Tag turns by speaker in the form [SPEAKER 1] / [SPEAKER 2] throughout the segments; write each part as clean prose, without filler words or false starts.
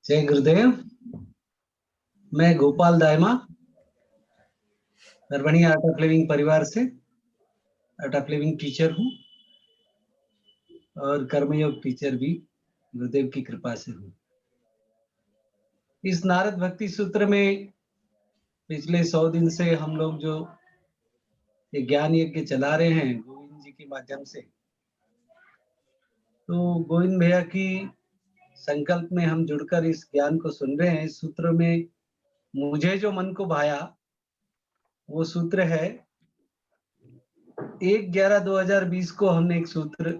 [SPEAKER 1] जय गुरुदेव। मैं Gopal Dayma Parbhani art of living परिवार से आर्ट ऑफ लिविंग टीचर हूँ और कर्मयोग टीचर भी गुरुदेव की कृपा से हूँ। इस नारद भक्ति सूत्र में पिछले 100 दिन से हम लोग जो ये ज्ञान यज्ञ चला रहे हैं गोविंद जी के माध्यम से, तो गोविंद भैया की संकल्प में हम जुड़कर इस ज्ञान को सुन रहे हैं। इस सूत्र में मुझे जो मन को भाया वो सूत्र है 1/11/2020 को हमने एक सूत्र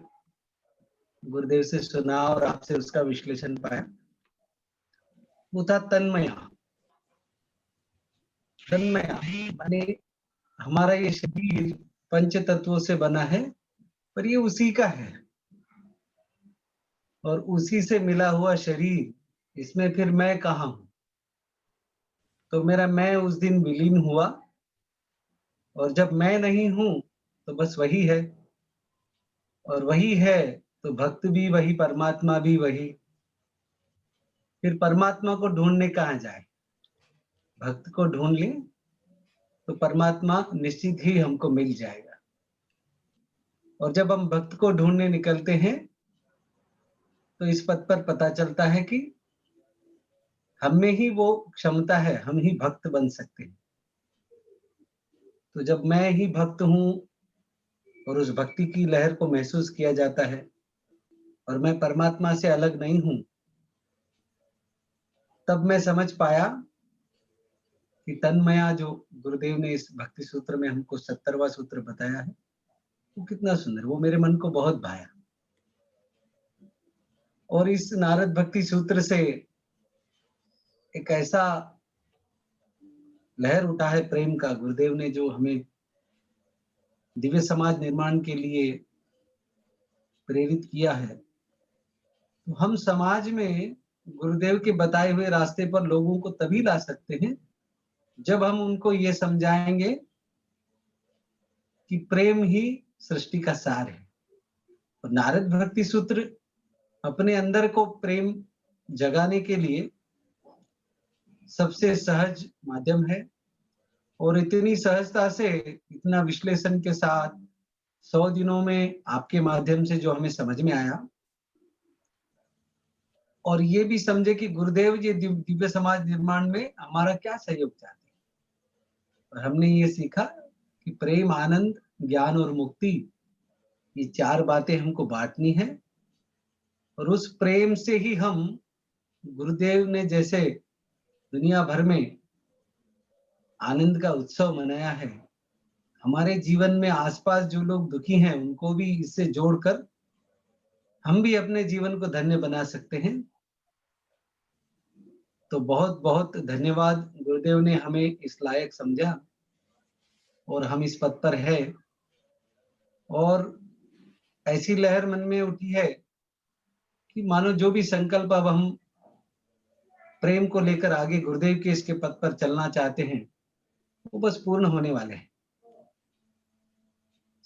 [SPEAKER 1] गुरुदेव से सुना और आपसे उसका विश्लेषण पाया। वो था तन्मया। तन्मया माने हमारा ये शरीर पंच तत्वों से बना है, पर ये उसी का है और उसी से मिला हुआ शरीर, इसमें फिर मैं कहाँ हूं? तो मेरा मैं उस दिन विलीन हुआ और जब मैं नहीं हूं तो बस वही है और वही है तो भक्त भी वही, परमात्मा भी वही। फिर परमात्मा को ढूंढने कहाँ जाए? भक्त को ढूंढ ले तो परमात्मा निश्चित ही हमको मिल जाएगा। और जब हम भक्त को ढूंढने निकलते हैं तो इस पथ पर पता चलता है कि हम में ही वो क्षमता है, हम ही भक्त बन सकते हैं। तो जब मैं ही भक्त हूं और उस भक्ति की लहर को महसूस किया जाता है और मैं परमात्मा से अलग नहीं हूं, तब मैं समझ पाया कि तन्मया जो गुरुदेव ने इस भक्ति सूत्र में हमको 70वां सूत्र बताया है वो कितना सुंदर, वो मेरे मन को बहुत भाया। और इस नारद भक्ति सूत्र से एक ऐसा लहर उठा है प्रेम का, गुरुदेव ने जो हमें दिव्य समाज निर्माण के लिए प्रेरित किया है। तो हम समाज में गुरुदेव के बताए हुए रास्ते पर लोगों को तभी ला सकते हैं जब हम उनको ये समझाएंगे कि प्रेम ही सृष्टि का सार है। और नारद भक्ति सूत्र अपने अंदर को प्रेम जगाने के लिए सबसे सहज माध्यम है और इतनी सहजता से, इतना विश्लेषण के साथ 100 दिनों में आपके माध्यम से जो हमें समझ में आया और ये भी समझे कि गुरुदेव जी दिव्य समाज निर्माण में हमारा क्या सहयोग चाहते हैं। और हमने ये सीखा कि प्रेम, आनंद, ज्ञान और मुक्ति, ये 4 बातें हमको बांटनी है और उस प्रेम से ही हम, गुरुदेव ने जैसे दुनिया भर में आनंद का उत्सव मनाया है, हमारे जीवन में आसपास जो लोग दुखी हैं उनको भी इससे जोड़कर हम भी अपने जीवन को धन्य बना सकते हैं। तो बहुत बहुत धन्यवाद, गुरुदेव ने हमें इस लायक समझा और हम इस पथ पर है। और ऐसी लहर मन में उठी है कि मानो जो भी संकल्प अब हम प्रेम को लेकर आगे गुरुदेव के इसके पथ पर चलना चाहते हैं वो बस पूर्ण होने वाले हैं।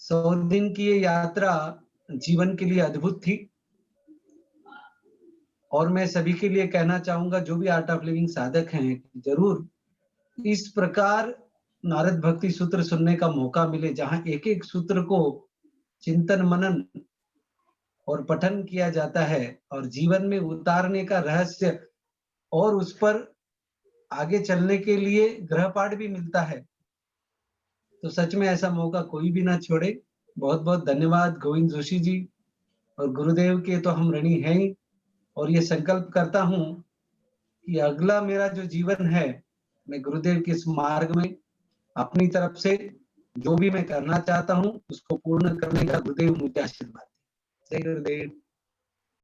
[SPEAKER 1] 100 दिन की ये यात्रा जीवन के लिए अद्भुत थी और मैं सभी के लिए कहना चाहूंगा जो भी आर्ट ऑफ लिविंग साधक हैं, जरूर इस प्रकार नारद भक्ति सूत्र सुनने का मौका मिले जहां एक एक सूत्र को चिंतन, मनन और पठन किया जाता है और जीवन में उतारने का रहस्य और उस पर आगे चलने के लिए गृहपाठ भी मिलता है। तो सच में ऐसा मौका कोई भी ना छोड़े। बहुत बहुत धन्यवाद गोविंद जोशी जी, और गुरुदेव के तो हम ऋणी हैं ही। और ये संकल्प करता हूं कि अगला मेरा जो जीवन है, मैं गुरुदेव के इस मार्ग में अपनी तरफ से जो भी मैं करना चाहता हूं उसको पूर्ण करने का गुरुदेव मुझे आशीर्वाद दें। जय गुरुदेव।